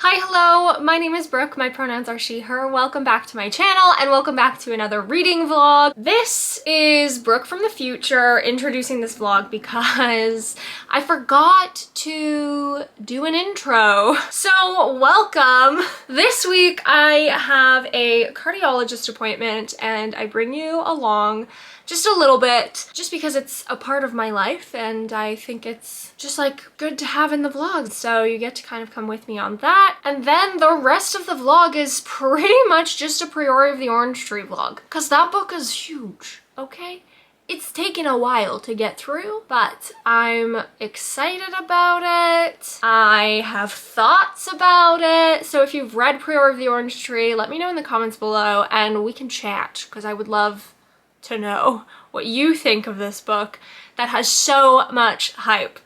Hi, hello, my name is Brooke, my pronouns are she, her. Welcome back to my channel and welcome back to another reading vlog. This is Brooke from the future introducing this vlog because I forgot to do an intro. So welcome! This week I have a cardiologist appointment and I bring you along just a little bit, just because it's a part of my life and I think it's just like good to have in the vlog. So you get to kind of come with me on that. And then the rest of the vlog is pretty much just a Priory of the Orange Tree vlog, because that book is huge, okay? It's taken a while to get through, but I'm excited about it. I have thoughts about it. So if you've read Priory of the Orange Tree, let me know in the comments below and we can chat, because I would love to know what you think of this book that has so much hype.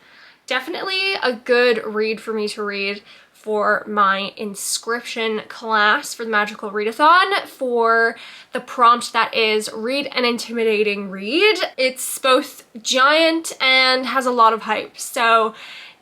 Definitely a good read for me to read for my inscription class for the Magical Readathon, for the prompt that is read an intimidating read. It's both giant and has a lot of hype, so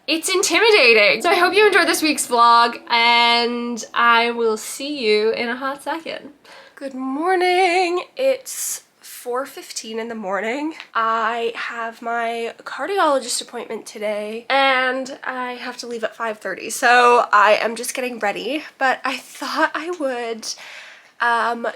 it's intimidating. So I hope you enjoyed this week's vlog and I will see you in a hot second. Good morning. It's 4:15 in the morning. I have my cardiologist appointment today and I have to leave at 5:30, so I am just getting ready, but I thought I would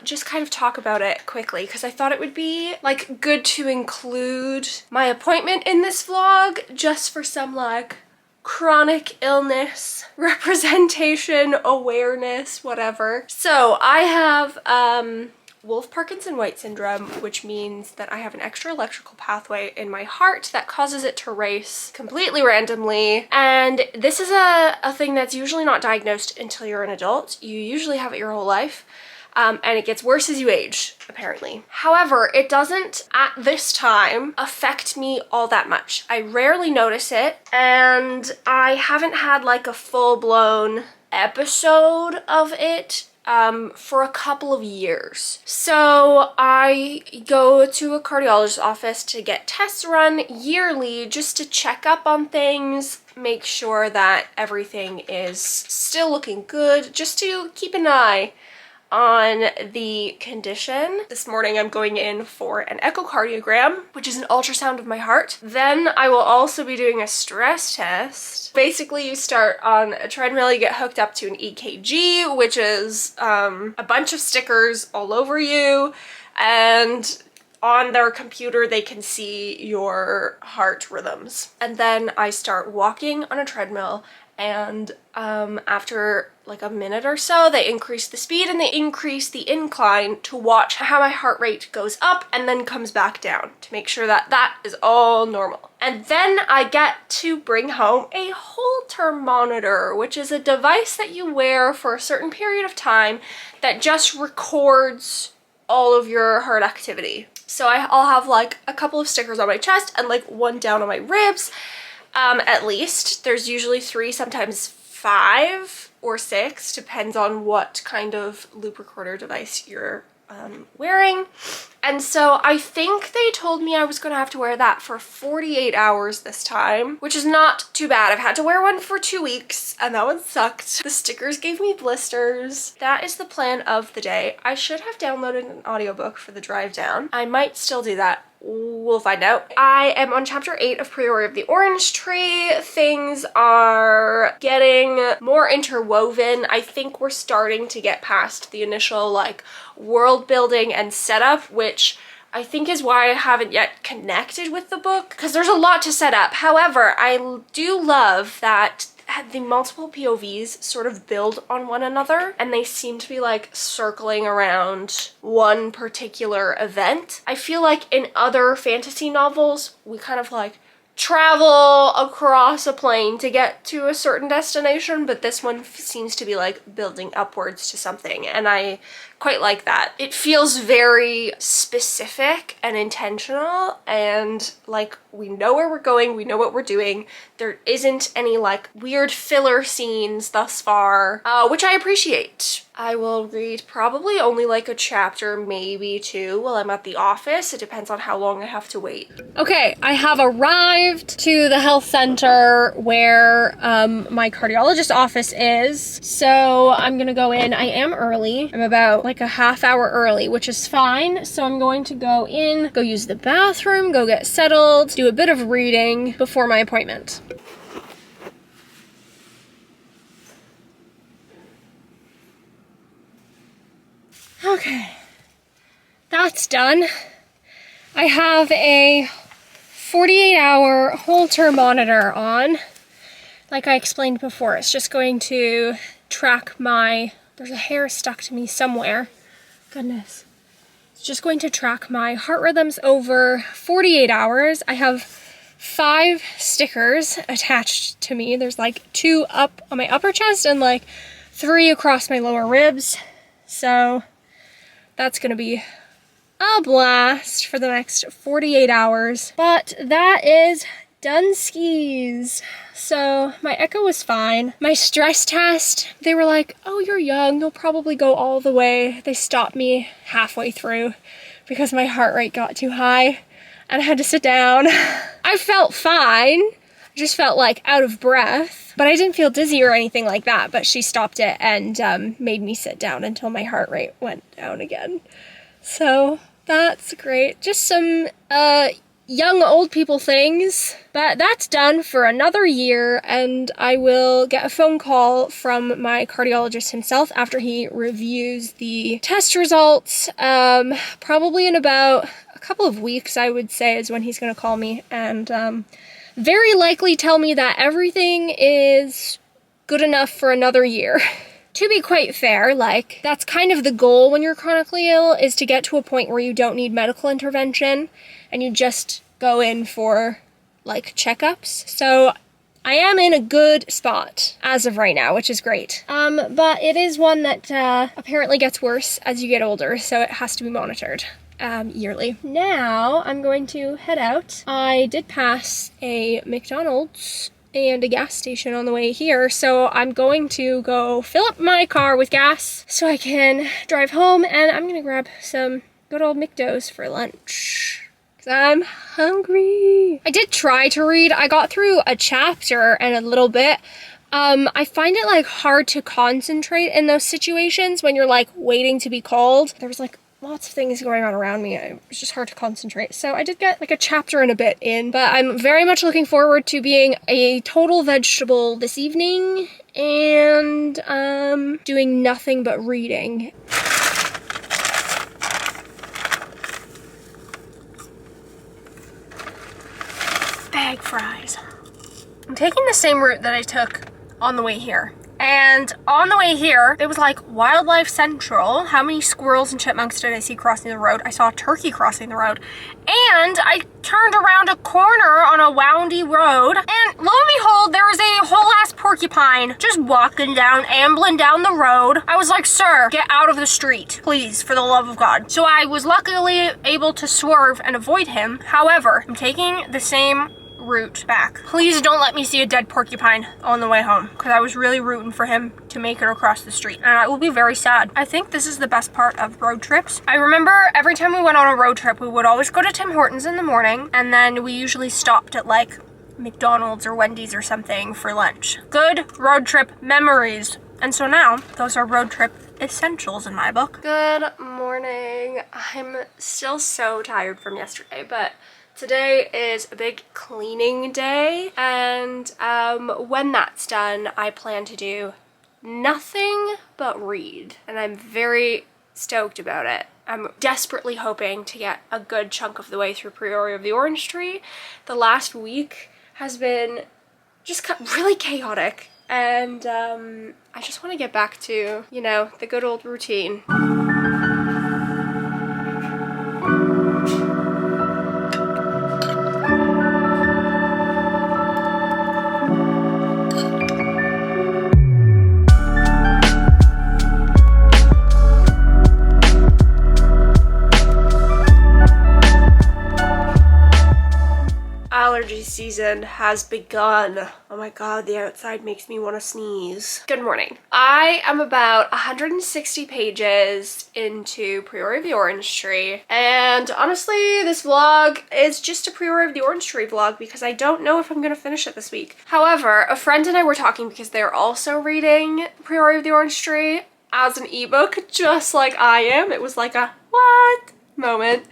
just kind of talk about it quickly because I thought it would be like good to include my appointment in this vlog just for some like chronic illness representation, awareness, whatever. So I have Wolff-Parkinson-White syndrome, which means that I have an extra electrical pathway in my heart that causes it to race completely randomly. And this is a thing that's usually not diagnosed until you're an adult. You usually have it your whole life. And it gets worse as you age, apparently. However, it doesn't, at this time, affect me all that much. I rarely notice it, and I haven't had like a full-blown episode of it for a couple of years. So I go to a cardiologist's office to get tests run yearly just to check up on things, make sure that everything is still looking good, just to keep an eye on the condition. This morning I'm going in for an echocardiogram, which is an ultrasound of my heart. Then I will also be doing a stress test. Basically, you start on a treadmill, you get hooked up to an EKG, which is a bunch of stickers all over you, and on their computer they can see your heart rhythms. And then I start walking on a treadmill, and after like a minute or so they increase the speed and they increase the incline to watch how my heart rate goes up and then comes back down to make sure that that is all normal. And then I get to bring home a Holter monitor, which is a device that you wear for a certain period of time that just records all of your heart activity. So I'll have like a couple of stickers on my chest and like one down on my ribs. At least. There's usually 3, sometimes 5 or 6, depends on what kind of loop recorder device you're wearing. And so I think they told me I was gonna have to wear that for 48 hours this time, which is not too bad. I've had to wear one for 2 weeks and that one sucked. The stickers gave me blisters. That is the plan of the day. I should have downloaded an audiobook for the drive down. I might still do that. We'll find out. I am on chapter 8 of Priory of the Orange Tree. Things are getting more interwoven. I think we're starting to get past the initial like world building and setup, which I think is why I haven't yet connected with the book, because there's a lot to set up. However, I do love that the multiple POVs sort of build on one another and they seem to be like circling around one particular event. I feel like in other fantasy novels we kind of like travel across a plane to get to a certain destination, but this one seems to be like building upwards to something, and I quite like that. It feels very specific and intentional, and like we know where we're going, we know what we're doing. There isn't any like weird filler scenes thus far, which I appreciate. I will read probably only like a chapter, maybe two, while I'm at the office. It depends on how long I have to wait. Okay, I have arrived to the health center where my cardiologist office is. So I'm gonna go in. I am early. I'm about like a half hour early, which is fine. So I'm going to go in, go use the bathroom, go get settled, do a bit of reading before my appointment. Okay, that's done. I have a 48-hour Holter monitor on. Like I explained before, it's just going to track my, there's a hair stuck to me somewhere. Goodness. It's just going to track my heart rhythms over 48 hours. I have 5 stickers attached to me. There's like 2 up on my upper chest and like 3 across my lower ribs. So that's gonna be a blast for the next 48 hours. But that is done skis. So my echo was fine. My stress test, they were like, oh, you're young, you'll probably go all the way. They stopped me halfway through because my heart rate got too high and I had to sit down. I felt fine. I just felt like out of breath, but I didn't feel dizzy or anything like that. But she stopped it and made me sit down until my heart rate went down again. So that's great. Just some young old people things, but that's done for another year, and I will get a phone call from my cardiologist himself after he reviews the test results. Probably in about a couple of weeks, I would say, is when he's going to call me, and very likely tell me that everything is good enough for another year. To be quite fair, like, that's kind of the goal when you're chronically ill, is to get to a point where you don't need medical intervention and you just go in for, like, checkups. So I am in a good spot as of right now, which is great. But it is one that apparently gets worse as you get older, so it has to be monitored yearly. Now I'm going to head out. I did pass a McDonald's and a gas station on the way here, so I'm going to go fill up my car with gas so I can drive home, and I'm gonna grab some good old McDos for lunch because I'm hungry. I did try to read. I got through a chapter and a little bit. I find it like hard to concentrate in those situations when you're like waiting to be called. There was like lots of things going on around me. It was just hard to concentrate. So I did get like a chapter and a bit in, but I'm very much looking forward to being a total vegetable this evening and doing nothing but reading. Bag fries. I'm taking the same route that I took on the way here. And on the way here, it was like Wildlife Central. How many squirrels and chipmunks did I see crossing the road? I saw a turkey crossing the road. And I turned around a corner on a woundy road, and lo and behold, there was a whole ass porcupine just walking down, ambling down the road. I was like, sir, get out of the street, please, for the love of God. So I was luckily able to swerve and avoid him. However, I'm taking the same route back. Please don't let me see a dead porcupine on the way home, because I was really rooting for him to make it across the street, and I will be very sad. I think this is the best part of road trips. I remember every time we went on a road trip, we would always go to Tim Hortons in the morning, and then we usually stopped at like McDonald's or Wendy's or something for lunch. Good road trip memories. And so now, those are road trip essentials in my book. Good morning. I'm still so tired from yesterday, but today is a big cleaning day, and when that's done, I plan to do nothing but read, and I'm very stoked about it. I'm desperately hoping to get a good chunk of the way through Priory of the Orange Tree. The last week has been just really chaotic, and I just want to get back to, you know, the good old routine. Allergy season has begun. Oh my god, the outside makes me want to sneeze. Good morning. I am about 160 pages into Priory of the Orange Tree, and honestly, this vlog is just a Priory of the Orange Tree vlog because I don't know if I'm gonna finish it this week. However, a friend and I were talking because they're also reading Priory of the Orange Tree as an ebook, just like I am. It was like a what moment.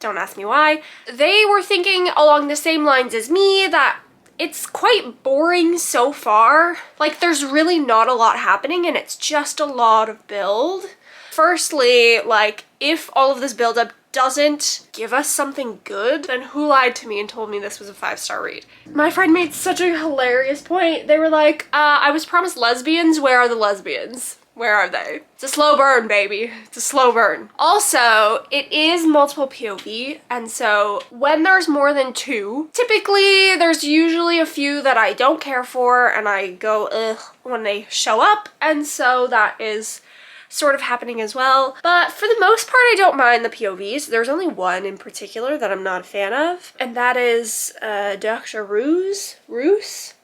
Don't ask me why. They were thinking along the same lines as me that it's quite boring so far. Like, there's really not a lot happening and it's just a lot of build. Firstly, like, if all of this build-up doesn't give us something good, then who lied to me and told me this was a 5-star read? My friend made such a hilarious point. They were like, I was promised lesbians, where are the lesbians? Where are they? It's a slow burn, baby. It's a slow burn. Also, it is multiple POV, and so when there's more than two, typically there's usually a few that I don't care for and I go ugh when they show up, and so that is sort of happening as well. But for the most part, I don't mind the POVs. There's only one in particular that I'm not a fan of, and that is Dr. Roos.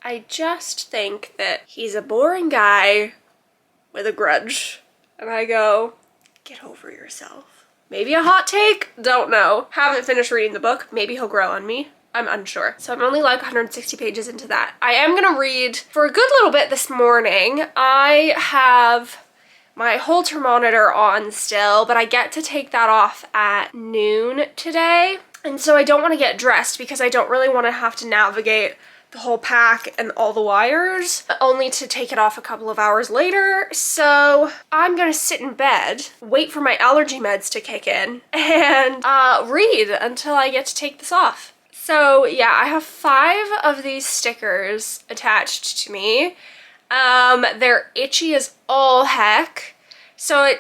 I just think that he's a boring guy with a grudge. And I go, get over yourself. Maybe a hot take? Don't know. Haven't finished reading the book. Maybe he'll grow on me. I'm unsure. So I'm only like 160 pages into that. I am gonna read for a good little bit this morning. I have my Holter monitor on still, but I get to take that off at noon today. And so I don't want to get dressed because I don't really want to have to navigate the whole pack and all the wires, only to take it off a couple of hours later. So I'm gonna sit in bed, wait for my allergy meds to kick in, and read until I get to take this off. So yeah, I have 5 of these stickers attached to me. They're itchy as all heck. So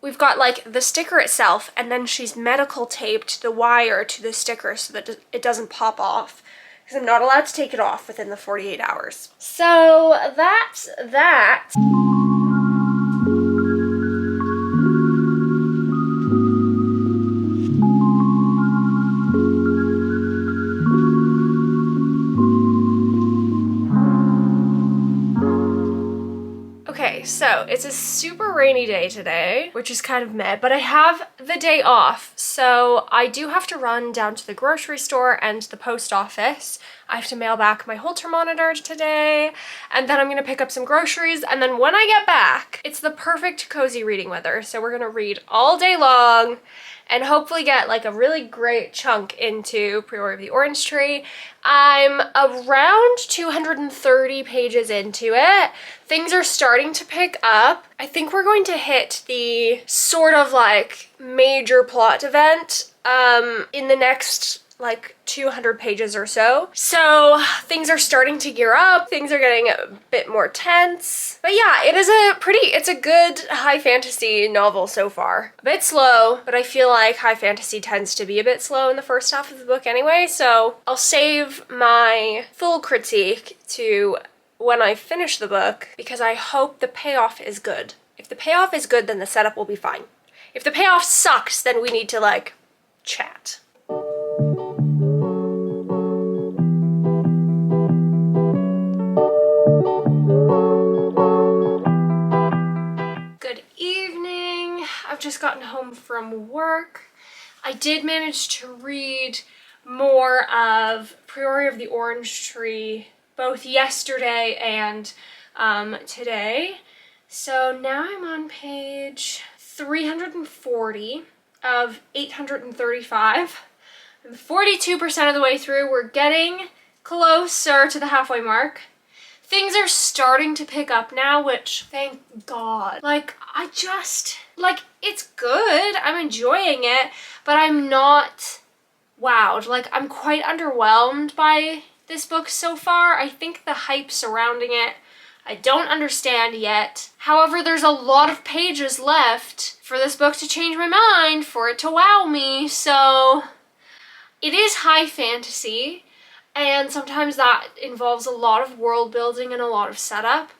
we've got like the sticker itself, and then she's medical taped the wire to the sticker so that it doesn't pop off, because I'm not allowed to take it off within the 48 hours. So that's that. Okay, so it's a super rainy day today, which is kind of meh, but I have the day off, so I do have to run down to the grocery store and the post office. I have to mail back my Holter monitor today, and then I'm gonna pick up some groceries, and then when I get back, it's the perfect cozy reading weather, so we're gonna read all day long and hopefully get like a really great chunk into Priory of the Orange Tree. I'm around 230 pages into it. Things are starting to pick up. I think we're going to hit the sort of like major plot event in the next like 200 pages or so. So things are starting to gear up. Things are getting a bit more tense. But yeah, it's a good high fantasy novel so far. A bit slow, but I feel like high fantasy tends to be a bit slow in the first half of the book anyway, so I'll save my full critique to when I finish the book, because I hope the payoff is good. If the payoff is good, then the setup will be fine. If the payoff sucks, then we need to like chat. Good evening. I've just gotten home from work. I did manage to read more of Priory of the Orange Tree both yesterday and today. So now I'm on page 340 of 835. I'm 42% of the way through. We're getting closer to the halfway mark. Things are starting to pick up now, which, thank God. Like, it's good. I'm enjoying it, but I'm not wowed. Like, I'm quite underwhelmed by this book so far. I think the hype surrounding it, I don't understand yet. However, there's a lot of pages left for this book to change my mind, for it to wow me, so it is high fantasy. And sometimes that involves a lot of world building and a lot of setup.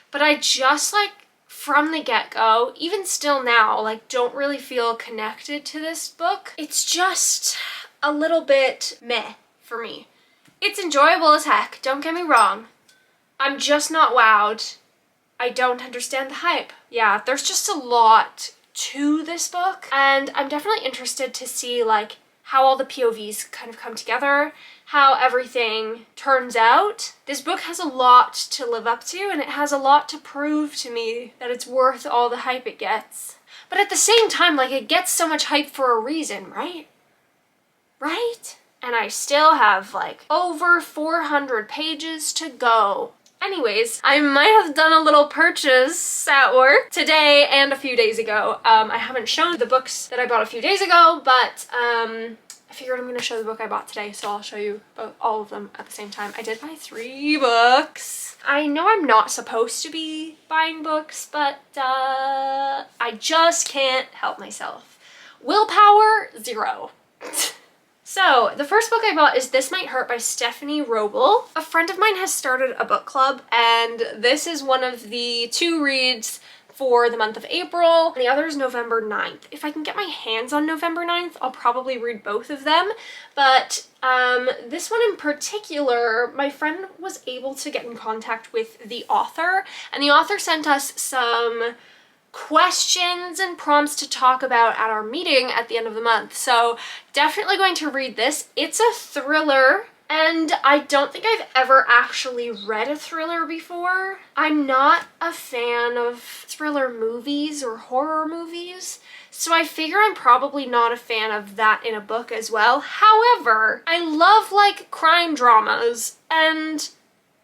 But I just, like, from the get-go, even still now, like, don't really feel connected to this book. It's just a little bit meh for me. It's enjoyable as heck, don't get me wrong. I'm just not wowed. I don't understand the hype. Yeah, there's just a lot to this book, and I'm definitely interested to see like how all the POVs kind of come together, how everything turns out. This book has a lot to live up to, and it has a lot to prove to me that it's worth all the hype it gets. But at the same time, like, it gets so much hype for a reason, right? Right? And I still have like over 400 pages to go. Anyways, I might have done a little purchase at work today and a few days ago. I haven't shown the books that I bought a few days ago, but I figured I'm gonna show the book I bought today, so I'll show you all of them at the same time. I did buy 3 books. I know I'm not supposed to be buying books, but I just can't help myself. Willpower, 0. So, the first book I bought is This Might Hurt by Stephanie Roble. A friend of mine has started a book club, and this is one of the 2 reads for the month of April. The other is November 9th. If I can get my hands on November 9th, I'll probably read both of them. But this one in particular, my friend was able to get in contact with the author, and the author sent us some questions and prompts to talk about at our meeting at the end of the month. So definitely going to read this. It's a thriller, and I don't think I've ever actually read a thriller before. I'm not a fan of thriller movies or horror movies, so I figure I'm probably not a fan of that in a book as well. However, I love like crime dramas, and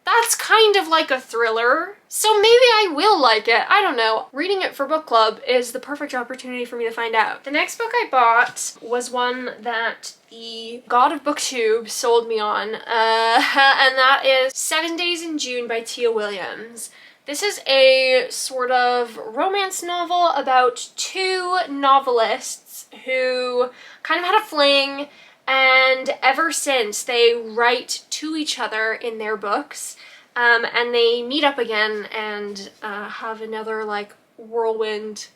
that's kind of like a thriller, so maybe I will like it. I don't know. Reading it for book club is the perfect opportunity for me to find out. The next book I bought was one that the god of booktube sold me on, and that is 7 Days in June by Tia Williams. This is a sort of romance novel about 2 novelists who kind of had a fling, and ever since they write to each other in their books, and they meet up again and have another like whirlwind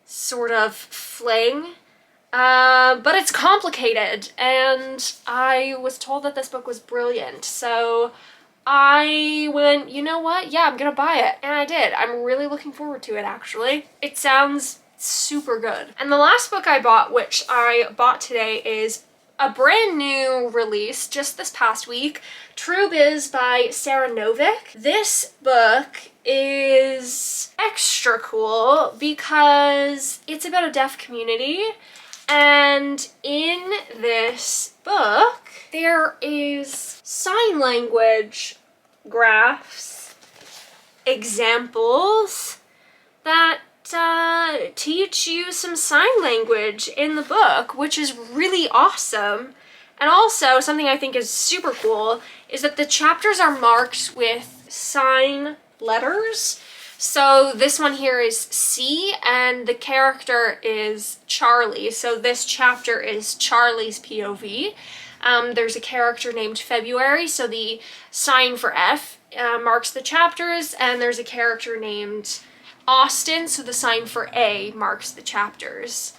sort of fling. But it's complicated, and I was told that this book was brilliant, so I went, you know what? Yeah, I'm gonna buy it. And I did. I'm really looking forward to it, actually. It sounds super good. And the last book I bought, which I bought today, is a brand new release just this past week, True Biz by Sarah Novick. This book is extra cool because it's about a deaf community, and in this book there is sign language graphs, examples that teach you some sign language in the book, which is really awesome. And also, something I think is super cool is that the chapters are marked with sign letters. So this one here is C, and the character is Charlie. So this chapter is Charlie's POV. There's a character named February, so the sign for F marks the chapters, and there's a character named Austin, so the sign for A marks the chapters.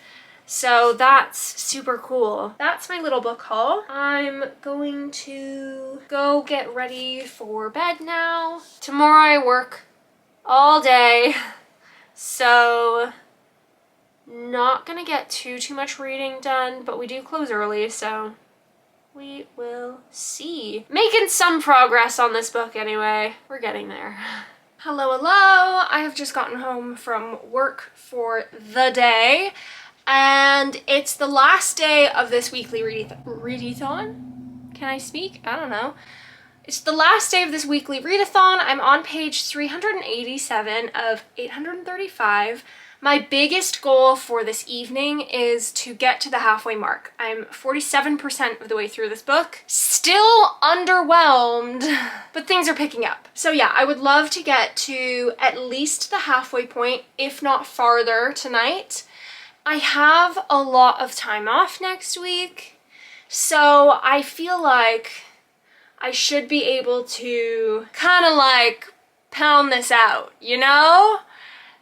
So that's super cool. That's my little book haul. I'm going to go get ready for bed now. Tomorrow I work all day, so not gonna get too much reading done, but we do close early, so we will see. Making some progress on this book anyway. We're getting there. Hello, hello! I have just gotten home from work for the day, and it's the last day of this weekly readathon? Can I speak? I don't know. It's the last day of this weekly readathon. I'm on page 387 of 835. My biggest goal for this evening is to get to the halfway mark. I'm 47% of the way through this book. Still underwhelmed, but things are picking up. So yeah, I would love to get to at least the halfway point, if not farther, tonight. I have a lot of time off next week, so I feel like I should be able to kind of like pound this out, you know?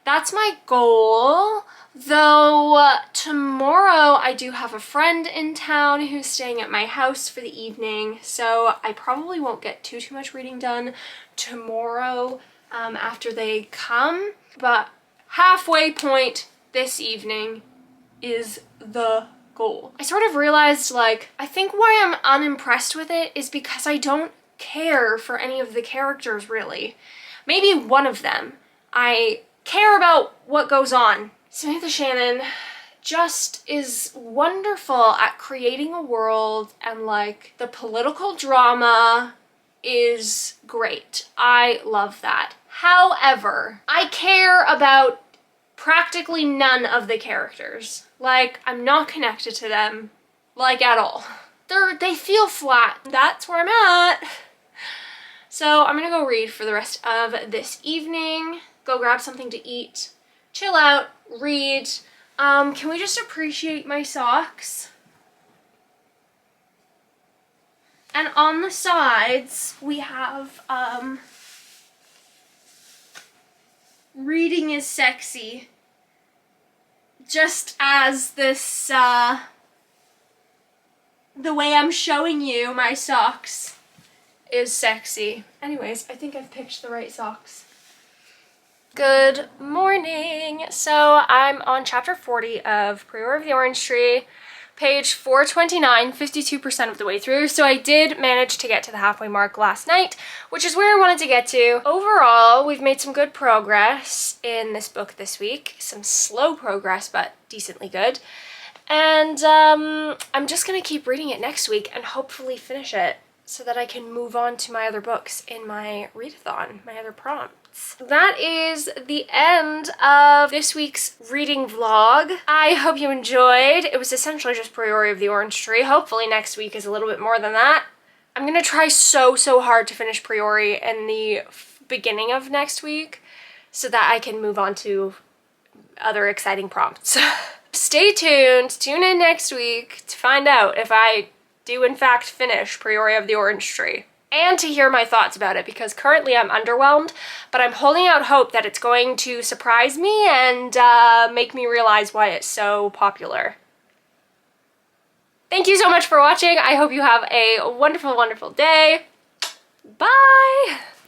That's my goal. Though tomorrow I do have a friend in town who's staying at my house for the evening, so I probably won't get too much reading done tomorrow after they come, but halfway point this evening is the goal. I sort of realized, like, I think why I'm unimpressed with it is because I don't care for any of the characters, really. Maybe one of them. I care about what goes on. Samantha Shannon just is wonderful at creating a world, and like the political drama is great. I love that. However, I care about practically none of the characters. Like, I'm not connected to them, like, at all. They feel flat. That's where I'm at. So I'm gonna go read for the rest of this evening, go grab something to eat, chill out, read. Can we just appreciate my socks? And on the sides, we have, reading is sexy. Just as this, the way I'm showing you my socks is sexy. Anyways, I think I've picked the right socks. Good morning. So I'm on chapter 40 of Priory of the Orange Tree, page 429, 52% of the way through. So I did manage to get to the halfway mark last night, which is where I wanted to get to. Overall, we've made some good progress in this book this week. Some slow progress, but decently good. And I'm just gonna keep reading it next week and hopefully finish it so that I can move on to my other books in my readathon, my other prompts. That is the end of this week's reading vlog. I hope you enjoyed. It was essentially just Priory of the Orange Tree. Hopefully next week is a little bit more than that. I'm gonna try so hard to finish Priory in the beginning of next week so that I can move on to other exciting prompts. Stay tuned, tune in next week to find out if I do in fact finish Priory of the Orange Tree, and to hear my thoughts about it, because currently I'm underwhelmed, but I'm holding out hope that it's going to surprise me and make me realize why it's so popular. Thank you so much for watching. I hope you have a wonderful, wonderful day. Bye!